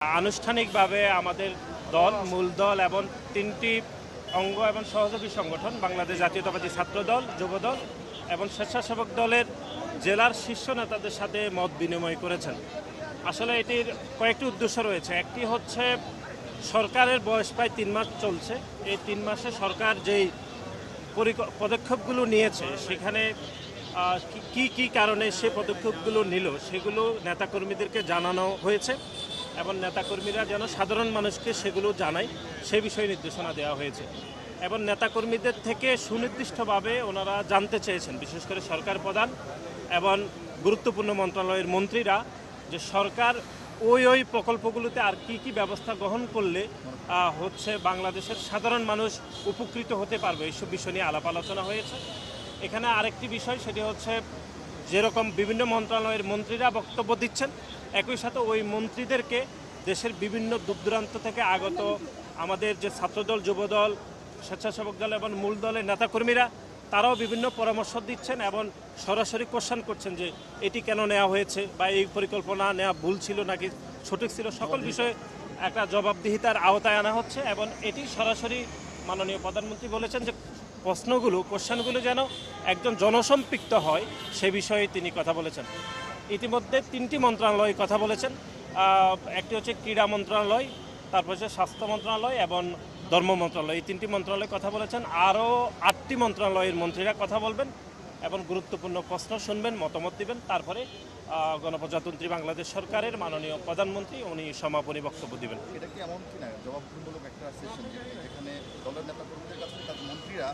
আনুষ্ঠানিকভাবে আমাদের দল, মূল দল এবং তিনটি অঙ্গ এবং সহযোগী সংগঠন বাংলাদেশ জাতীয়তাবাদী ছাত্রদল, যুবদল এবং স্বেচ্ছাসেবক দলের জেলার শীর্ষ নেতাদের সাথে মত বিনিময় করেছেন। আসলে এটির কয়েকটি উদ্দেশ্য রয়েছে। একটি হচ্ছে সরকারের বয়স প্রায় 3 মাস চলছে। এই 3 মাসে সরকার যেই পদক্ষেপগুলো নিয়েছে সেখানে কি কারণে সে পদক্ষেপগুলো নিল সেগুলো নেতাকর্মীদেরকে জানানো হয়েছে এবং নেতাকর্মীরা যেন সাধারণ মানুষকে সেগুলো জানায় সে বিষয়ে নির্দেশনা দেওয়া হয়েছে। এবং নেতাকর্মীদের থেকে সুনির্দিষ্টভাবে ওনারা জানতে চেয়েছেন, বিশেষ করে সরকার প্রধান এবং গুরুত্বপূর্ণ মন্ত্রণালয়ের মন্ত্রীরা, যে সরকার ওই প্রকল্পগুলোতে আর কি ব্যবস্থা গ্রহণ করলে হচ্ছে বাংলাদেশের সাধারণ মানুষ উপকৃত হতে পারবে, এইসব বিষয় নিয়ে আলাপ আলোচনা হয়েছে। এখানে আরেকটি বিষয়, সেটি হচ্ছে যেরকম বিভিন্ন মন্ত্রণালয়ের মন্ত্রীরা বক্তব্য দিচ্ছেন, একই সাথে ওই মন্ত্রীদেরকে দেশের বিভিন্ন দূরদূরান্ত থেকে আগত আমাদের যে ছাত্রদল, যুবদল, স্বেচ্ছাসেবক দল এবং মূল দলের নেতাকর্মীরা তারাও বিভিন্ন পরামর্শ দিচ্ছেন এবং সরাসরি কোশ্চেন করছেন যে এটি কেন নেওয়া হয়েছে বা এই পরিকল্পনা নেওয়া ভুল ছিল নাকি সঠিক ছিল, সকল বিষয়ে একটা জবাবদিহিতার আওতায় আনা হচ্ছে। এবং এটি সরাসরি মাননীয় প্রধানমন্ত্রী বলেছেন যে কোশ্চেনগুলো যেন একজন জনসম্পৃক্ত হয় সে বিষয়ে তিনি কথা বলেছেন। ইতিমধ্যে 3টি মন্ত্রণালয় কথা বলেছেন। একটি হচ্ছে ক্রীড়া মন্ত্রণালয়, তারপর হচ্ছে স্বাস্থ্য মন্ত্রণালয় এবং ধর্ম মন্ত্রণালয়। এই 3টি মন্ত্রণালয় কথা বলেছেন। আরও 8টি মন্ত্রণালয়ের মন্ত্রীরা কথা বলবেন এবং গুরুত্বপূর্ণ প্রশ্ন শুনবেন, মতামত দিবেন। তারপরে গণপ্রজাতন্ত্রী বাংলাদেশ সরকারের মাননীয় প্রধানমন্ত্রী উনি সমাপনী বক্তব্য দিবেন। এটা কি এমন কি না জবাবদিহিমূলক একটা সেশন যেখানে দলের নেতাকর্মীদের কাছে তাদের মন্ত্রীরা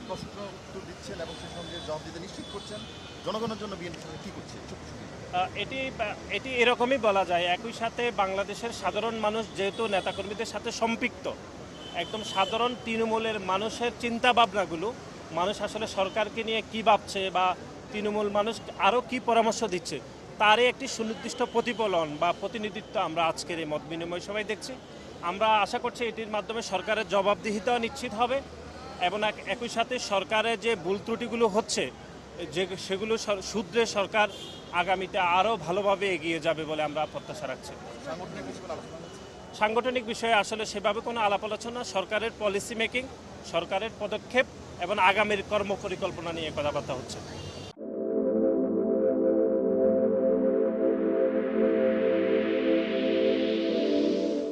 প্রশ্ন উত্তর দিচ্ছেন এবং সে সঙ্গে জবাব দিতে নিশ্চিত করছেন জনগণের জন্য বিএনপি সরকার কী করছে? এটি এরকমই বলা যায়। একই সাথে বাংলাদেশের সাধারণ মানুষ যেহেতু নেতাকর্মীদের সাথে সম্পৃক্ত, একদম সাধারণ তৃণমূলের মানুষের চিন্তা ভাবনাগুলো, মানুষ আসলে সরকারকে নিয়ে কি ভাবছে বা তৃণমূল মানুষ আরও কি পরামর্শ দিচ্ছে, তারই একটি সুনির্দিষ্ট প্রতিফলন বা প্রতিনিধিত্ব আমরা আজকের এই মত বিনিময় সভায় দেখছি। আমরা আশা করছি এটির মাধ্যমে সরকারের জবাবদিহিতা নিশ্চিত হবে এবং একই সাথে সরকারের যে ভুল ত্রুটিগুলো হচ্ছে সেগুলো শুধরে সরকার আগামীতে আরও ভালোভাবে এগিয়ে যাবে বলে আমরা প্রত্যাশা রাখছি। সাংগঠনিক বিষয়ে আসলে সেভাবে কোনো আলাপ আলোচনা, সরকারের পলিসি মেকিং, সরকারের পদক্ষেপ এবং আগামীর কর্মপরিকল্পনা নিয়ে কথাবার্তা হচ্ছে।